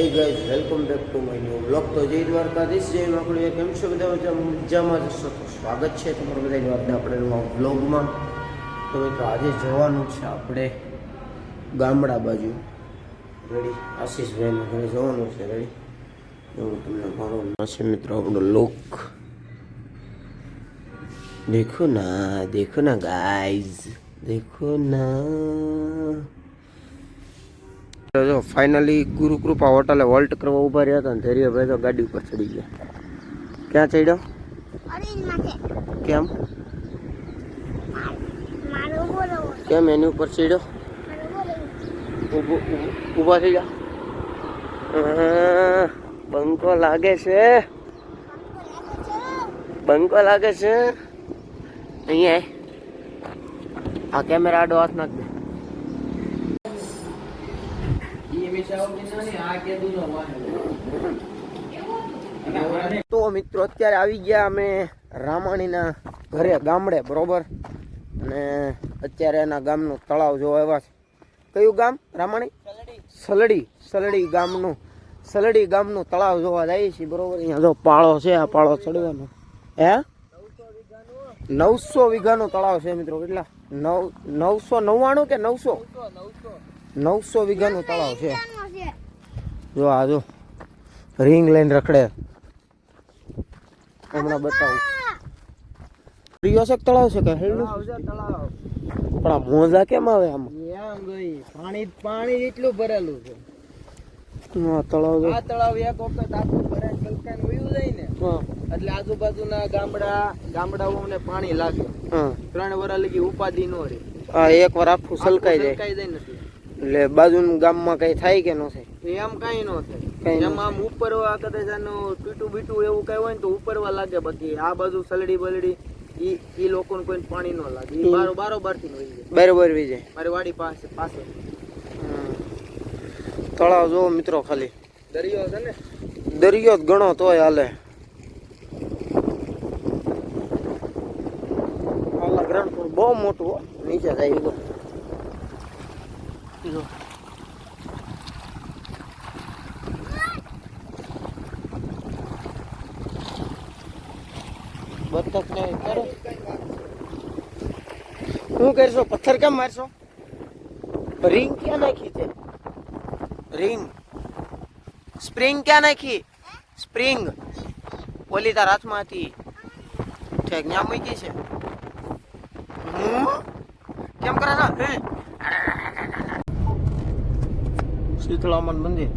Hi guys, welcome back to my new blog. તો જય દ્વારકાધીશ, જય માખડીએ. કેમ છો બધા? મજામાં જશો તો સ્વાગત છે તમારું બધાની વાતના આપણે નવા બ્લોગમાં. તો મિત્રો આજે જવાનું છે આપણે ગામડા બાજુ. રેડી? આશીષભાઈના ઘરે જવાનું છે. રેડી? હું તમને મારો છે મિત્રો આપણો લોક દેખો ના ગાઈઝ, દેખો ના. જો ફાઇનલી ગુરુકૃપા હોટલે વોલ્ટ કરવા ઊભા રહ્યા હતા ને ધૈર્યભાઈ તો ગાડી ઉપર ચડી ગયા. ક્યાં ચડ્યો? કેમ કેમ એની ઉપર ચડ્યો? ઊભા થઈ ગયા. બંકો લાગે છે, બંકો લાગે છે. અહીંયા આ કેમેરા આડો હાથ નાખ દે. તો મિત્રો અત્યારે આવી ગયા અમે રામાણીના ઘરે ગામડે, બરોબર. અને અત્યારે એના ગામનું તળાવ જોવા આવ્યા છે. કયું ગામ? રામાણી સલડી ગામનું તળાવ જોવા જઈએ છીએ, બરોબર. અહીંયા જો પાળો છે, આ પાળો ચડવાનો. હે 900 વીઘાનું તળાવ છે મિત્રો. કેટલા? 999 કે 900 વીઘાનું તળાવ છે. જો આ જો રિંગ લઈને રખડે. હમણાં બતાવું. પ્રિયોસક તળાવ છે કે હેલું તળાવ? પણ આ મોજા કેમ આવે આમ? પાણી એટલું ભરેલું છે. આ તળાવ એક વખત આખું ભરાય કલકાન વયું જાય ને, એટલે આજુબાજુના ગામડાઓને પાણી લાગે. 3 વર્ષ લગી ઉપાધિ નો રહે. એક વાર આખું સલકાઈ જાય નથી. એટલે બાજુના ગામમાં કઈ થાય કે ન થાય? એમ કઈ ન થાય. એમ આમ ઉપરવા કદાચ પીટું બીટું એવું કઈ હોય ને તો ઉપરવા લાગે. બાકી આ બાજુ સલડી બલડી ઈ લોકોને કોઈ પાણી ન લાગે. બારોબાર થી વહી જાય. બરોબર વહી જાય. મારી વાડી પાસે તળાવ જો મિત્રો. ખાલી દરિયો છે ને, દરિયો જ ગણો તોય હાલે. ગ્રાઉન્ડ બહુ મોટું નીચે જાય. બતક ને કરો શું કરશો? પથ્થર કેમ મારશો? રિંગ ક્યાં નાખી છે? રિંગ સ્પ્રિંગ ક્યાં નાખી? સ્પ્રિંગ ઓલી તાર હાથમાં હતી, ઠેક ન્યા મૂકી છે. કેમ કરે છે? શીતળામાન મંદિર.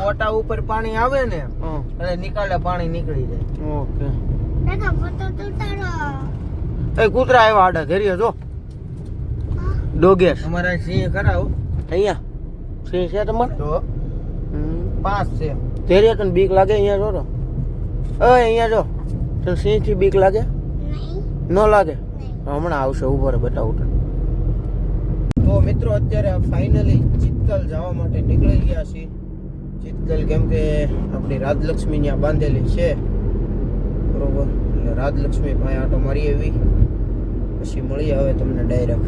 ઓટા ઉપર પાણી આવે ને અને નીકાળે પાણી નીકળી જાય. ઓકે. એ કૂતરા આવ્યા આડા ધેર્ય જો. ડોગેશ અમારા સિંહ ખરા અહીંયા. સિંહ છે તમારે? તો 5 છે. ધેર્ય તને બીક લાગે? અહીંયા જો તો અહીંયા જો તને સિંહ થી બીક લાગે? ન લાગે? હમણાં આવશે, ઉભો રે બતાવું તને. તો મિત્રો અત્યારે ફાઇનલી ચિત્તલ જવા માટે નીકળી ગયા છીએ. ચિત્તલ કેમ કે આપણી રાજલક્ષ્મી ત્યાં બાંધેલી છે, બરોબર. એટલે રાજલક્ષ્મી ભાઈ આટો મારી એવી પછી મળીએ હવે તમને ડાયરેક્ટ.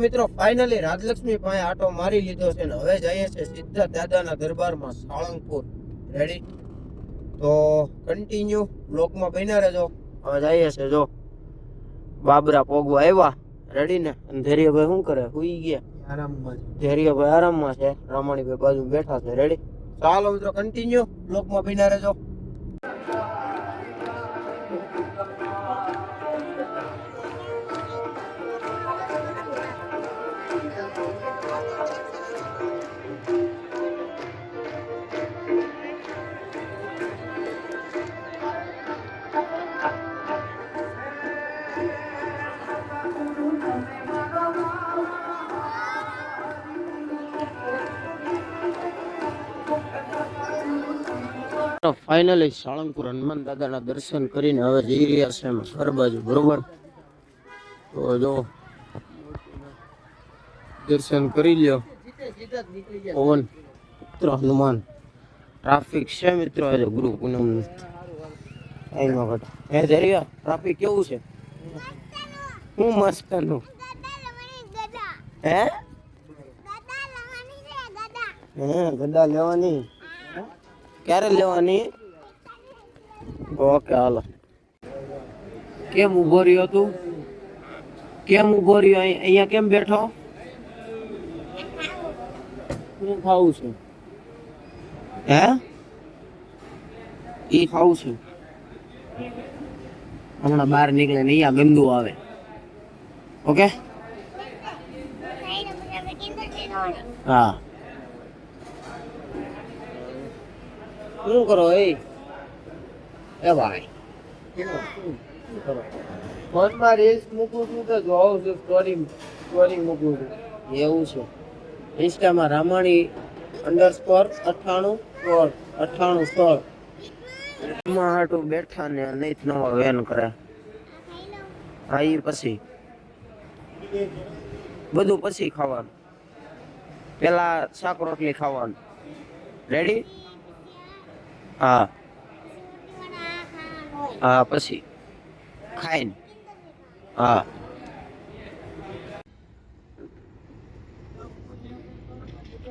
મિત્રો ફાઇનલી રાજલક્ષ્મી પાસે આટો મારી લીધો છે ને હવે જઈએ છે સીધા દાદાના દરબારમાં સાળંગપુર. રેડી? તો કન્ટિન્યુ બ્લોકમાં બન્યા રહેજો. હવે જઈએ છે જો બાબરા પોગવા આવ્યા. રેડી ને? અને ધૈર્યભાઈ શું કરે? સુઈ ગયા. આરામમાં ધૈર્યભાઈ આરામમાં છે, રમણીભાઈ બાજુ બેઠા છે. રેડી? ચાલો મિત્રો કન્ટિન્યુ બ્લોગમાં બિના રહેજો. ફાઇનલી સાળંગપુર હનુમાન દાદાના દર્શન કરીને હવે જઈ રહ્યા છે અમે ઘર બાજુ. બરોબર? તો જો દર્શન કરી લ્યો. પવન પુત્ર હનુમાન. ટ્રાફિક છે મિત્રો આજે ગુરુ પૂનમ હે ધૈર્ય ટ્રાફિક કેવું છે? હું મસ્ત નું હે ગદા લેવાની. ક્યારે લેવાની? ઓકે હાલો. કેમ ઉભો રહ્યો તું? કેમ ઉભો રહ્યો? અહીંયા કેમ બેઠો? શું ખાવું છે? હે ઈ ખાવું છે? હમણાં બહાર નીકળે ને અહીંયા ગંદુ આવે. ઓકે હા. શું કરો એ ભાઈ? ફોનમાં રીલ્સ મૂકું છું તો જોઉં છું, સ્ટોરી મૂકું છું. એવું છે? ઇન્સ્ટામાં રામાણી _98 એમાં હાટું બેઠા ને નહીં નવા વેન કરે. હા એ પછી બધું પછી ખાવાનું. પેલા શાક રોટલી ખાવાનું. રેડી? હા હા પછી ખાઈને હા.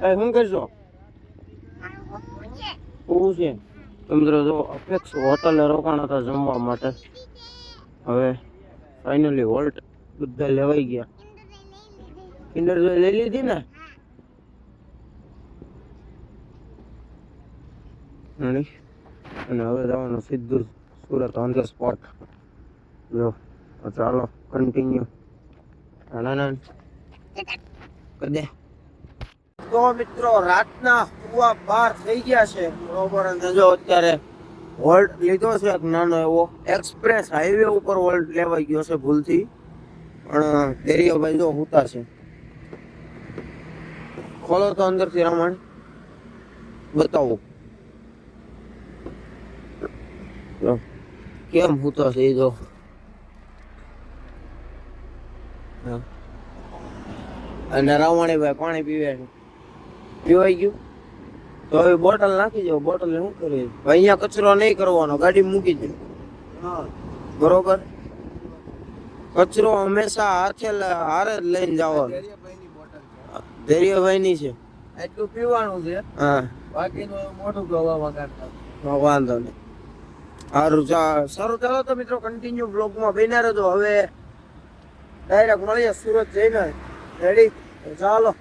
શું કરશો? શું છે? મિત્રો જો અપેક્ષ હોટલે રોકાણા હતા જમવા માટે. હવે ફાઇનલી હોલ્ટ બધા લેવાઈ ગયા. કિન્ડર જોય લઈ લીધી ને? અને હવે જવાનું સીધું સુરત ઓન ધ સ્પોટ. જો ચાલો કન્ટિન્યુ. કદે તો મિત્રો રાતના 12 થઈ ગયા છે. બરોબર? જો અત્યારે હોલ્ટ લીધો છે એક નાનો એવો. એક્સપ્રેસ હાઈવે ઉપર હોલ્ટ લેવાઈ ગયો છે ભૂલથી. પણ ધૈર્યભાઈ જો હુતા છે. ખોલો તો અંદરથી રામણ બતાવો કેમ હુતો છે એ જો. અને રાવણીભાઈ પાણી પીવે છે. પીવાઈ ગયું તો હવે બોટલ નાખી જાવ. બોટલ શું કરી? અહીંયા કચરો નહીં કરવાનો, ગાડી મૂકી દે. બરોબર? કચરો હંમેશા હારે જ લઈને જવાનો. ધૈર્યભાઈ ની છે એટલું પીવાનું છે. હા બાકીનું મોટું ગવામાં કાઢતા વાંધો નહીં. સારું ચાલો તો મિત્રો કન્ટિન્યુ બ્લોગમાં બન્યા રહેજો. હવે ડાયરેક્ટ મળીએ સુરત જઈને. રેડી? ચાલો.